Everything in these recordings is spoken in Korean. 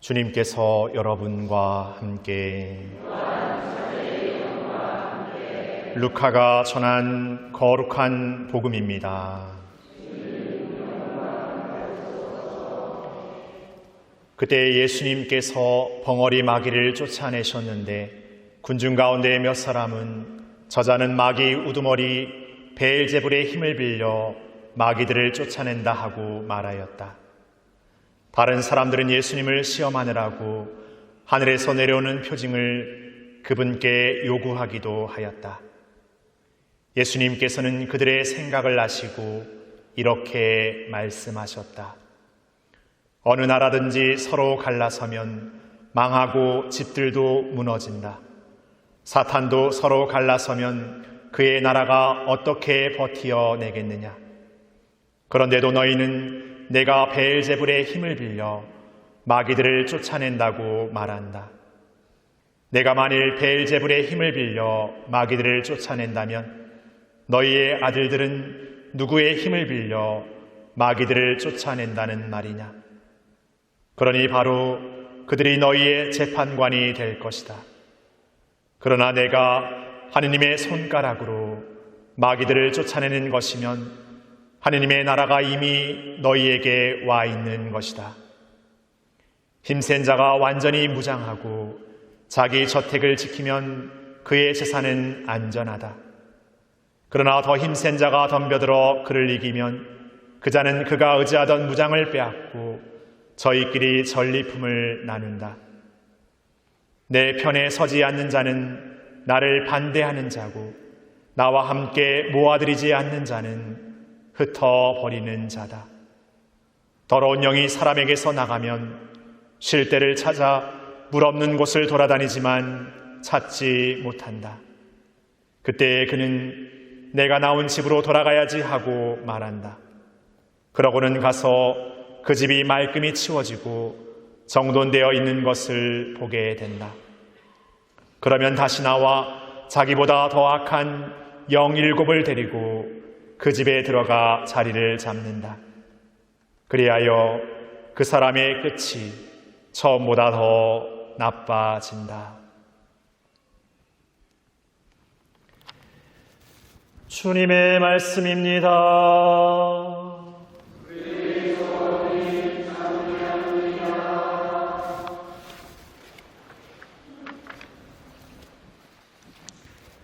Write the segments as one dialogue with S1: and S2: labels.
S1: 주님께서 여러분과 함께 루카가 전한 거룩한 복음입니다. 그때 예수님께서 벙어리 마귀를 쫓아내셨는데 군중 가운데 몇 사람은 저자는 마귀 우두머리 베엘제불의 힘을 빌려 마귀들을 쫓아낸다 하고 말하였다. 다른 사람들은 예수님을 시험하느라고 하늘에서 내려오는 표징을 그분께 요구하기도 하였다. 예수님께서는 그들의 생각을 아시고 이렇게 말씀하셨다. 어느 나라든지 서로 갈라서면 망하고 집들도 무너진다. 사탄도 서로 갈라서면 그의 나라가 어떻게 버티어내겠느냐. 그런데도 너희는 내가 베엘제불의 힘을 빌려 마귀들을 쫓아낸다고 말한다. 내가 만일 베엘제불의 힘을 빌려 마귀들을 쫓아낸다면 너희의 아들들은 누구의 힘을 빌려 마귀들을 쫓아낸다는 말이냐? 그러니 바로 그들이 너희의 재판관이 될 것이다. 그러나 내가 하느님의 손가락으로 마귀들을 쫓아내는 것이면 하느님의 나라가 이미 너희에게 와 있는 것이다. 힘센 자가 완전히 무장하고 자기 저택을 지키면 그의 재산은 안전하다. 그러나 더 힘센 자가 덤벼들어 그를 이기면 그 자는 그가 의지하던 무장을 빼앗고 저희끼리 전리품을 나눈다. 내 편에 서지 않는 자는 나를 반대하는 자고 나와 함께 모아들이지 않는 자는 흩어버리는 자다. 더러운 영이 사람에게서 나가면 쉴 데를 찾아 물 없는 곳을 돌아다니지만 찾지 못한다. 그때 그는 내가 나온 집으로 돌아가야지 하고 말한다. 그러고는 가서 그 집이 말끔히 치워지고 정돈되어 있는 것을 보게 된다. 그러면 다시 나와 자기보다 더 악한 영 7을 데리고 그 집에 들어가 자리를 잡는다. 그리하여 그 사람의 끝이 처음보다 더 나빠진다. 주님의 말씀입니다.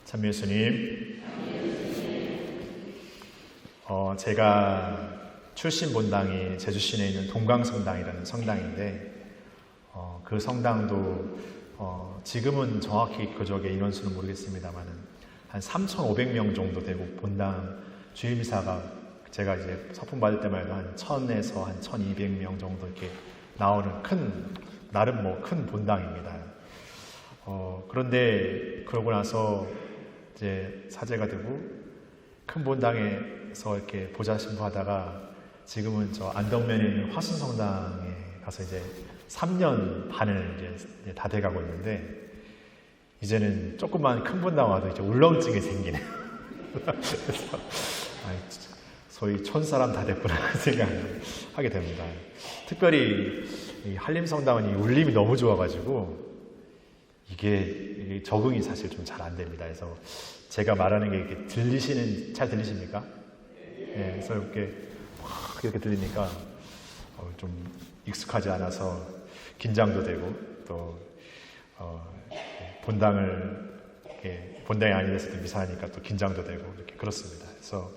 S1: 참 예수님, 제가 출신 본당이 제주시내에 있는 동강성당이라는 성당인데 그 성당도 지금은 정확히 그쪽의 인원수는 모르겠습니다만 한 3,500명 정도 되고 본당 주임사가 제가 이제 서품 받을 때만 해도 한 1,000에서 한 1,200명 정도 이렇게 나오는 나름 큰 본당입니다. 그런데 그러고 나서 이제 사제가 되고 큰 본당에서 이렇게 보좌 신부하다가 지금은 저 안덕면에 있는 화순성당에 가서 이제 3년 반을 이제 다 돼가고 있는데 이제는 조금만 큰 본당 와도 이제 울렁증이 생기네요. 그래서 소위 촌사람 다 됐구나 생각을 하게 됩니다. 특별히 이 한림성당은 이 울림이 너무 좋아가지고 이게 적응이 사실 좀 잘 안 됩니다. 그래서 제가 말하는 게 이렇게 잘 들리십니까? 네, 그래서 이렇게 들리니까 좀 익숙하지 않아서 긴장도 되고 또 본당이 아니라서도 미사하니까 또 긴장도 되고 이렇게 그렇습니다. 그래서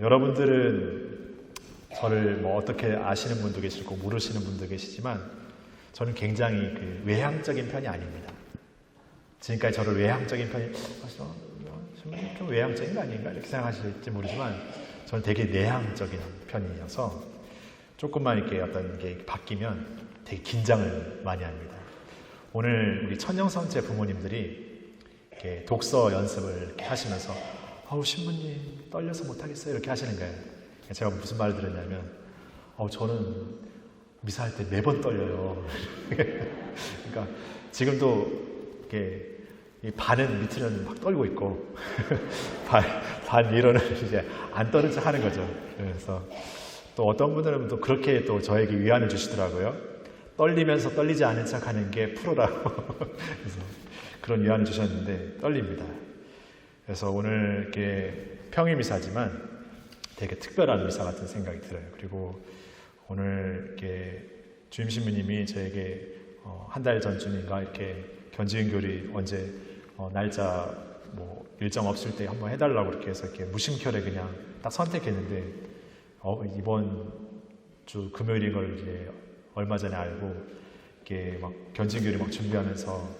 S1: 여러분들은 저를 어떻게 아시는 분도 계시고 모르시는 분도 계시지만 저는 굉장히 외향적인 편이 아닙니다. 지금까지 저를 외향적인 편이 좀 외향적인 거 아닌가 이렇게 생각하실지 모르지만 저는 되게 내향적인 편이어서 조금만 이렇게 어떤 게 바뀌면 되게 긴장을 많이 합니다. 오늘 우리 천영성체 부모님들이 이렇게 독서 연습을 이렇게 하시면서 신부님 떨려서 못하겠어요 이렇게 하시는 거예요. 제가 무슨 말을 들었냐면 저는 미사할 때 매번 떨려요. 그러니까 지금도 이렇게 반은 밑으로는 막 떨고 있고 반 위로는 이제 안 떠는 척 하는 거죠. 그래서 또 어떤 분들은 또 그렇게 또 저에게 위안을 주시더라고요. 떨리면서 떨리지 않은 척 하는 게 프로라고 그래서 그런 위안을 주셨는데 떨립니다. 그래서 오늘 이렇게 평일 미사지만 되게 특별한 미사 같은 생각이 들어요. 그리고 오늘 이렇게 주임 신부님이 저에게 한 달 전쯤인가 이렇게 견지은교리 언제 날짜 뭐 일정 없을 때 한번 해달라고 이렇게 해서 이렇게 무심결에 그냥 딱 선택했는데 이번 주 금요일인 걸 이제 얼마 전에 알고 이렇게 막 견지은교리 막 준비하면서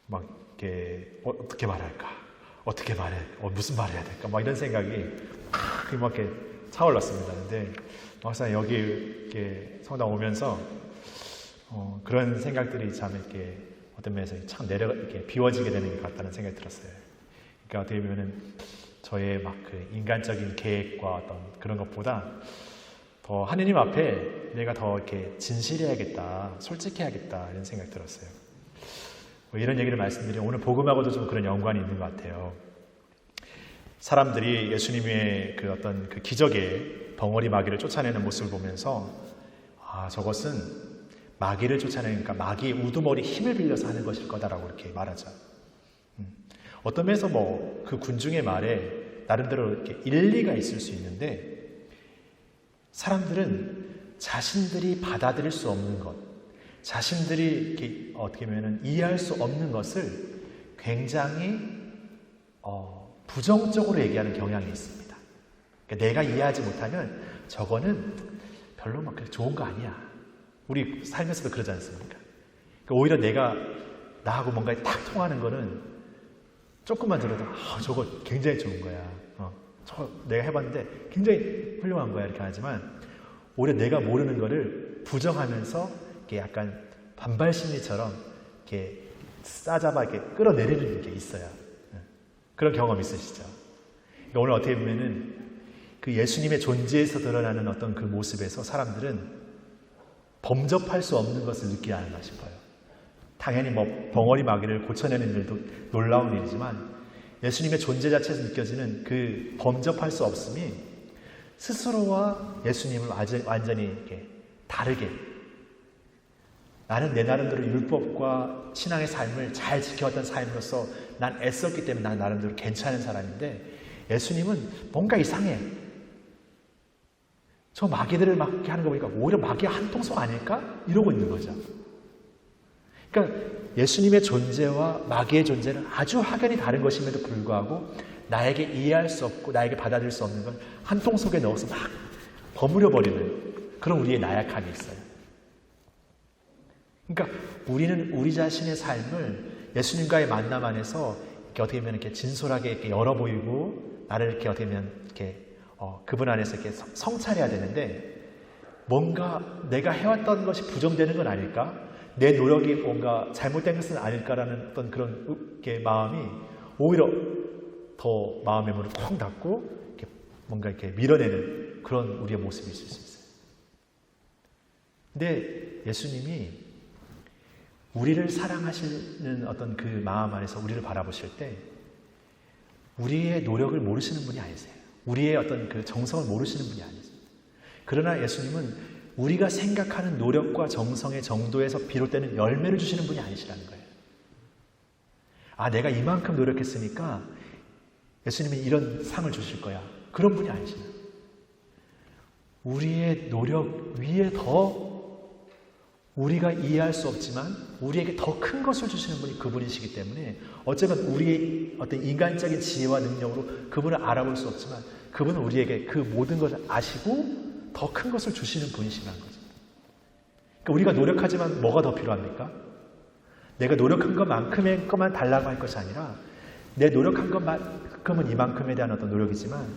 S1: 막 이렇게 어떻게 말할까, 어떻게 말해, 무슨 말을 해야 될까, 막 이런 생각이 막 이렇게 차올랐습니다. 근데 막상 여기 이렇게 성당 오면서 그런 생각들이 참 이렇게 어떤 면에서 참 이렇게 비워지게 되는 것 같다는 생각이 들었어요. 그러니까 어떻게 보면은 저의 막 그 인간적인 계획과 어떤 그런 것보다 더 하느님 앞에 내가 더 이렇게 진실해야겠다, 솔직해야겠다 이런 생각이 들었어요. 이런 얘기를 말씀드리면 오늘 복음하고도 좀 그런 연관이 있는 것 같아요. 사람들이 예수님의 그 어떤 그 기적의 벙어리 마귀를 쫓아내는 모습을 보면서 저것은 마귀를 쫓아내니까 마귀의 우두머리 힘을 빌려서 하는 것일 거다라고 이렇게 말하죠. 어떤 면에서 뭐 그 군중의 말에 나름대로 이렇게 일리가 있을 수 있는데 사람들은 자신들이 받아들일 수 없는 것, 자신들이 이렇게 어떻게 보면 이해할 수 없는 것을 굉장히 부정적으로 얘기하는 경향이 있습니다. 그러니까 내가 이해하지 못하면 저거는 별로 막 좋은 거 아니야. 우리 살면서도 그러지 않습니까? 그러니까 오히려 나하고 뭔가 딱 통하는 거는 조금만 들어도 저거 굉장히 좋은 거야. 저거 내가 해봤는데 굉장히 훌륭한 거야 이렇게 하지만 오히려 내가 모르는 거를 부정하면서 이렇게 약간 반발 심리처럼 이렇게 싸잡아 이렇게 끌어내리는 게 있어요. 그런 경험 있으시죠? 그러니까 오늘 어떻게 보면은 그 예수님의 존재에서 드러나는 어떤 그 모습에서 사람들은 범접할 수 없는 것을 느끼지 않나 싶어요. 당연히 뭐 벙어리 마귀를 고쳐내는 일도 놀라운 일이지만 예수님의 존재 자체에서 느껴지는 그 범접할 수 없음이 스스로와 예수님을 완전히 이렇게 다르게 나는 내 나름대로 율법과 신앙의 삶을 잘 지켜왔던 삶으로서 난 애썼기 때문에 난 나름대로 괜찮은 사람인데 예수님은 뭔가 이상해. 저 마귀들을 막 이렇게 하는 거 보니까 오히려 마귀의 한통속 아닐까? 이러고 있는 거죠. 그러니까 예수님의 존재와 마귀의 존재는 아주 확연히 다른 것임에도 불구하고 나에게 이해할 수 없고 나에게 받아들일 수 없는 걸 한 통 속에 넣어서 막 버무려 버리는 그런 우리의 나약함이 있어요. 그러니까 우리는 우리 자신의 삶을 예수님과의 만남 안에서 이렇게 어떻게 보면 이렇게 진솔하게 이렇게 열어 보이고 나를 이렇게 어떻게 보면 이렇게 그분 안에서 이렇게 성찰해야 되는데 뭔가 내가 해왔던 것이 부정되는 건 아닐까? 내 노력이 뭔가 잘못된 것은 아닐까라는 어떤 그런 마음이 오히려 더 마음의 문을 쾅 닫고 이렇게 뭔가 이렇게 밀어내는 그런 우리의 모습이 있을 수 있어요. 근데 예수님이 우리를 사랑하시는 어떤 그 마음 안에서 우리를 바라보실 때 우리의 노력을 모르시는 분이 아니세요. 우리의 어떤 그 정성을 모르시는 분이 아니세요. 그러나 예수님은 우리가 생각하는 노력과 정성의 정도에서 비롯되는 열매를 주시는 분이 아니시라는 거예요. 내가 이만큼 노력했으니까 예수님이 이런 상을 주실 거야. 그런 분이 아니시나. 우리의 노력 위에 더 우리가 이해할 수 없지만 우리에게 더 큰 것을 주시는 분이 그분이시기 때문에 어쩌면 우리의 어떤 인간적인 지혜와 능력으로 그분을 알아볼 수 없지만 그분은 우리에게 그 모든 것을 아시고 더 큰 것을 주시는 분이시라는 거죠. 그러니까 우리가 노력하지만 뭐가 더 필요합니까? 내가 노력한 것만큼의 것만 달라고 할 것이 아니라 내 노력한 것만큼은 이만큼에 대한 어떤 노력이지만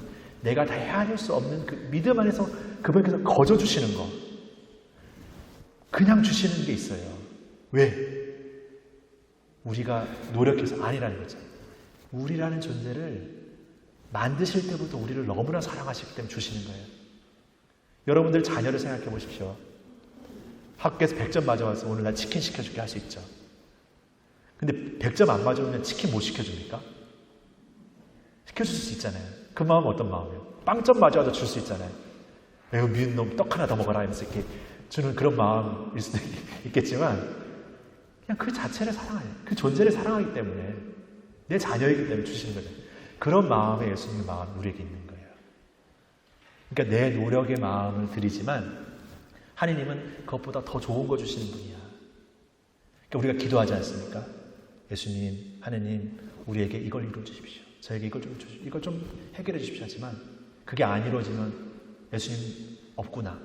S1: 내가 다 헤아릴 수 없는 그 믿음 안에서 그분께서 거저 주시는 거 그냥 주시는 게 있어요. 왜? 우리가 노력해서 아니라는 거죠. 우리라는 존재를 만드실 때부터 우리를 너무나 사랑하시기 때문에 주시는 거예요. 여러분들 자녀를 생각해 보십시오. 학교에서 100점 맞아와서 오늘 나 치킨 시켜줄게 할 수 있죠. 근데 100점 안 맞으면 치킨 못 시켜줍니까? 시켜줄 수 있잖아요. 그 마음은 어떤 마음이에요? 빵점 맞아와도 줄 수 있잖아요. 에휴 미운 놈 떡 하나 더 먹어라 하면서 이렇게 주는 그런 마음일 수도 있겠지만 그냥 그 자체를 사랑해요. 그 존재를 사랑하기 때문에 내 자녀이기 때문에 주시는 거죠. 그런 마음에 예수님의 마음이 우리에게 있는 거예요. 그러니까 내 노력의 마음을 드리지만 하느님은 그것보다 더 좋은 거 주시는 분이야. 그러니까 우리가 기도하지 않습니까? 예수님, 하느님, 우리에게 이걸 이루어 주십시오. 저에게 이걸 좀 해결해 주십시오. 하지만 그게 안 이루어지면 예수님 없구나.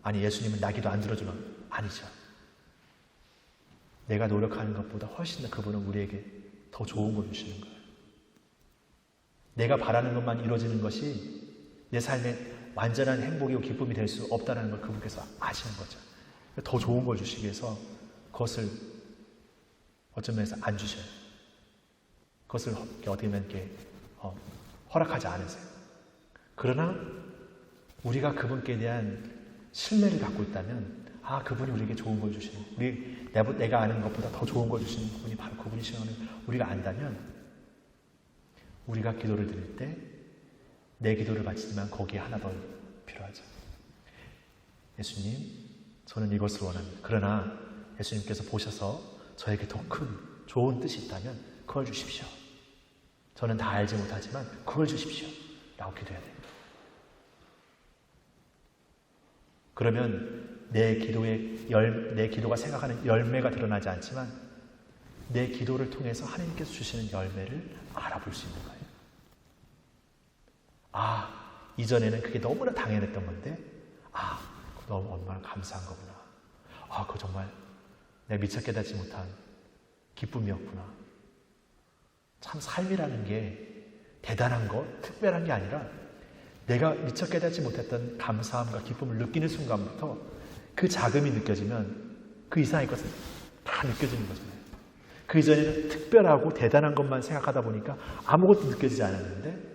S1: 아니, 예수님은 나 기도 안 들어주면 아니죠. 내가 노력하는 것보다 훨씬 더 그분은 우리에게 더 좋은 걸 주시는 거예요. 내가 바라는 것만 이루어지는 것이 내 삶에 완전한 행복이고 기쁨이 될 수 없다는 걸 그분께서 아시는 거죠. 더 좋은 걸 주시기 위해서 그것을 어떤 면에서 안 주셔요. 그것을 어떻게 보면 이렇게 허락하지 않으세요. 그러나 우리가 그분께 대한 신뢰를 갖고 있다면 그분이 우리에게 좋은 걸 주시는, 내가 아는 것보다 더 좋은 걸 주시는 분이 바로 그분이시라는 우리가 안다면 우리가 기도를 드릴 때 내 기도를 바치지만 거기에 하나 더 필요하죠. 예수님, 저는 이것을 원합니다. 그러나 예수님께서 보셔서 저에게 더 큰 좋은 뜻이 있다면 그걸 주십시오. 저는 다 알지 못하지만 그걸 주십시오. 라고 기도해야 됩니다. 그러면 내 기도가 생각하는 열매가 드러나지 않지만 내 기도를 통해서 하나님께서 주시는 열매를 알아볼 수 있는 거예요. 이전에는 그게 너무나 당연했던 건데 너무 얼마나 감사한 거구나. 그거 정말 내가 미처 깨닫지 못한 기쁨이었구나. 참 삶이라는 게 대단한 것, 특별한 게 아니라 내가 미처 깨닫지 못했던 감사함과 기쁨을 느끼는 순간부터 그 자금이 느껴지면 그 이상의 것은 다 느껴지는 거잖아요. 그 이전에는 특별하고 대단한 것만 생각하다 보니까 아무것도 느껴지지 않았는데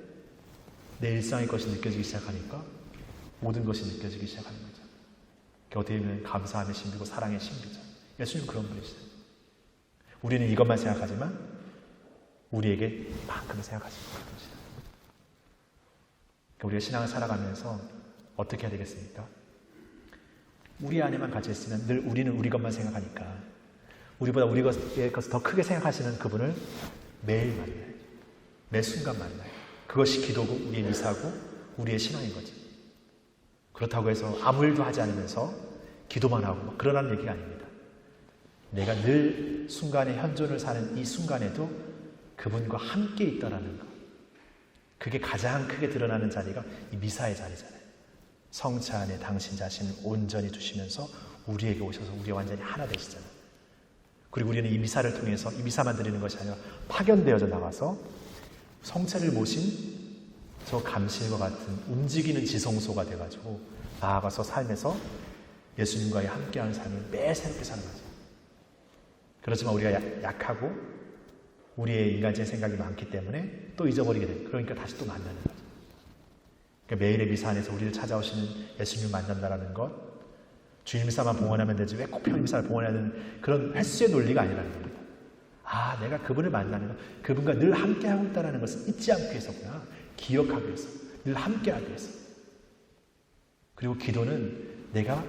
S1: 내 일상의 것이 느껴지기 시작하니까 모든 것이 느껴지기 시작하는 거죠. 어떻게 보면 감사함의 신비고 사랑의 신비죠. 예수님 그런 분이시죠. 우리는 이것만 생각하지만 우리에게 만큼을 생각하지 못합니다. 그러니까 우리가 신앙을 살아가면서 어떻게 해야 되겠습니까? 우리 안에만 갇혀 있으면 늘 우리는 우리 것만 생각하니까 우리보다 우리 것에 더 크게 생각하시는 그분을 매일 만나요. 매 순간 만나요. 그것이 기도고 우리의 미사고 우리의 신앙인 거지. 그렇다고 해서 아무 일도 하지 않으면서 기도만 하고 그러라는 얘기가 아닙니다. 내가 늘 순간의 현존을 사는 이 순간에도 그분과 함께 있다라는 것. 그게 가장 크게 드러나는 자리가 이 미사의 자리잖아요. 성체 안에 당신 자신을 온전히 두시면서 우리에게 오셔서 우리가 완전히 하나 되시잖아요. 그리고 우리는 이 미사를 통해서 이 미사만 드리는 것이 아니라 파견되어져 나가서 성체를 모신 저 감실과 같은 움직이는 지성소가 돼가지고 나아가서 삶에서 예수님과의 함께하는 삶을 매 새롭게 사는 거죠. 그렇지만 우리가 약하고 우리의 인간적인 생각이 많기 때문에 또 잊어버리게 돼요. 그러니까 다시 또 만나는 거죠. 그러니까 매일의 미사 안에서 우리를 찾아오시는 예수님을 만난다는 것, 주일 미사만 봉헌하면 되지 왜 꼭 평일 미사를 봉헌해야 되는 그런 횟수의 논리가 아니라는 겁니다. 내가 그분을 만나는 것, 그분과 늘 함께하고 있다는 것을 잊지 않기 위해서구나. 기억하기 위해서, 늘 함께하기 위해서. 그리고 기도는 내가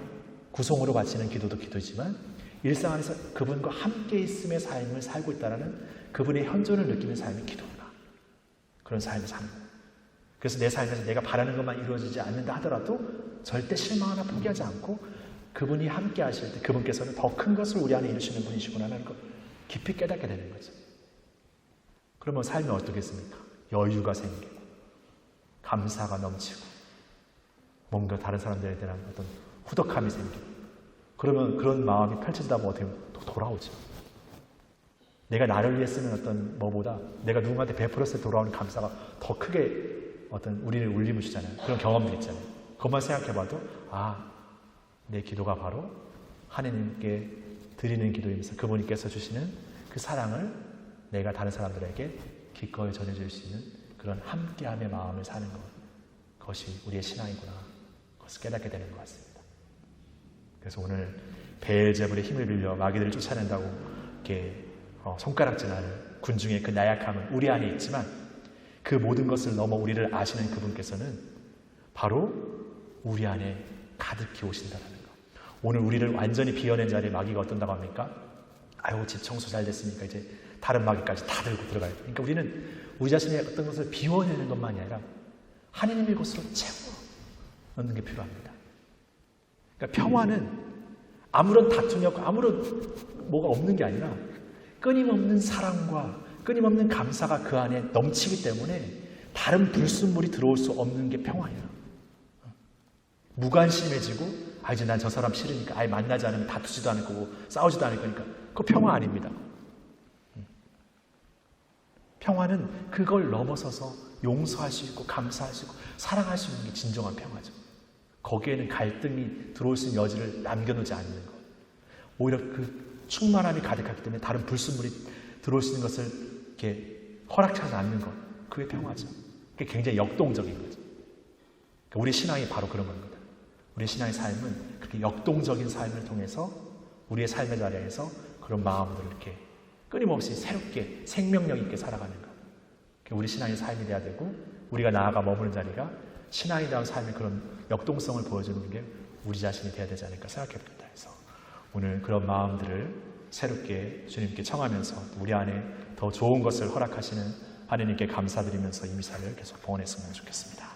S1: 구성으로 바치는 기도도 기도지만 일상 안에서 그분과 함께 있음의 삶을 살고 있다는 그분의 현존을 느끼는 삶이 기도구나. 그런 삶을 사는 거예요. 그래서 내 삶에서 내가 바라는 것만 이루어지지 않는다 하더라도 절대 실망하나 포기하지 않고 그분이 함께 하실 때 그분께서는 더 큰 것을 우리 안에 이루시는 분이시구나 하는 걸 깊이 깨닫게 되는 거죠. 그러면 삶이 어떻겠습니까? 여유가 생기고 감사가 넘치고 뭔가 다른 사람들에 대한 어떤 후덕함이 생기고 그러면 그런 마음이 펼쳐지다 보면 어떻게 보면 또 돌아오죠. 내가 나를 위해 쓰는 어떤 뭐보다 내가 누군가한테 베풀었을 때 돌아오는 감사가 더 크게 어떤 우리를 울림을 주잖아요. 그런 경험들 있잖아요. 그것만 생각해봐도 내 기도가 바로 하나님께 드리는 기도이면서 그분께서 주시는 그 사랑을 내가 다른 사람들에게 기꺼이 전해줄 수 있는 그런 함께함의 마음을 사는 것. 그것이 우리의 신앙이구나. 그것을 깨닫게 되는 것 같습니다. 그래서 오늘 베엘제불의 힘을 빌려 마귀들을 쫓아낸다고 이렇게 손가락질하는 군중의 그 나약함은 우리 안에 있지만 그 모든 것을 넘어 우리를 아시는 그분께서는 바로 우리 안에 가득히 오신다는 것. 오늘 우리를 완전히 비워낸 자리에 마귀가 어떤다고 합니까? 아유, 집 청소 잘 됐으니까 이제 다른 마귀까지 다 들고 들어가야 돼. 그러니까 우리는 우리 자신의 어떤 것을 비워내는 것만이 아니라 하나님의 것으로 채워 넣는 게 필요합니다. 그러니까 평화는 아무런 다툼이 없고 아무런 뭐가 없는 게 아니라 끊임없는 사랑과 끊임없는 감사가 그 안에 넘치기 때문에 다른 불순물이 들어올 수 없는 게 평화예요. 무관심해지고 이제 난 저 사람 싫으니까 아예 만나지 않으면 다투지도 않을 거고 싸우지도 않을 거니까 그거 평화 아닙니다. 평화는 그걸 넘어서서 용서할 수 있고 감사할 수 있고 사랑할 수 있는 게 진정한 평화죠. 거기에는 갈등이 들어올 수 있는 여지를 남겨놓지 않는 것. 오히려 그 충만함이 가득하기 때문에 다른 불순물이 들어올 수 있는 것을 이렇게 허락하지 않는 것. 그게 평화죠. 그게 굉장히 역동적인 거죠. 그러니까 우리 신앙이 바로 그런 겁니다. 우리 신앙의 삶은 그렇게 역동적인 삶을 통해서 우리의 삶의 자리에서 그런 마음으로 이렇게 끊임없이 새롭게 생명력 있게 살아가는 것. 우리 신앙의 삶이 돼야 되고 우리가 나아가 머무는 자리가 신앙에 대한 삶의 그런 역동성을 보여주는 게 우리 자신이 돼야 되지 않을까 생각해 봅니다. 그래서 오늘 그런 마음들을 새롭게 주님께 청하면서 우리 안에 더 좋은 것을 허락하시는 하나님께 감사드리면서 이 미사를 계속 봉헌했으면 좋겠습니다.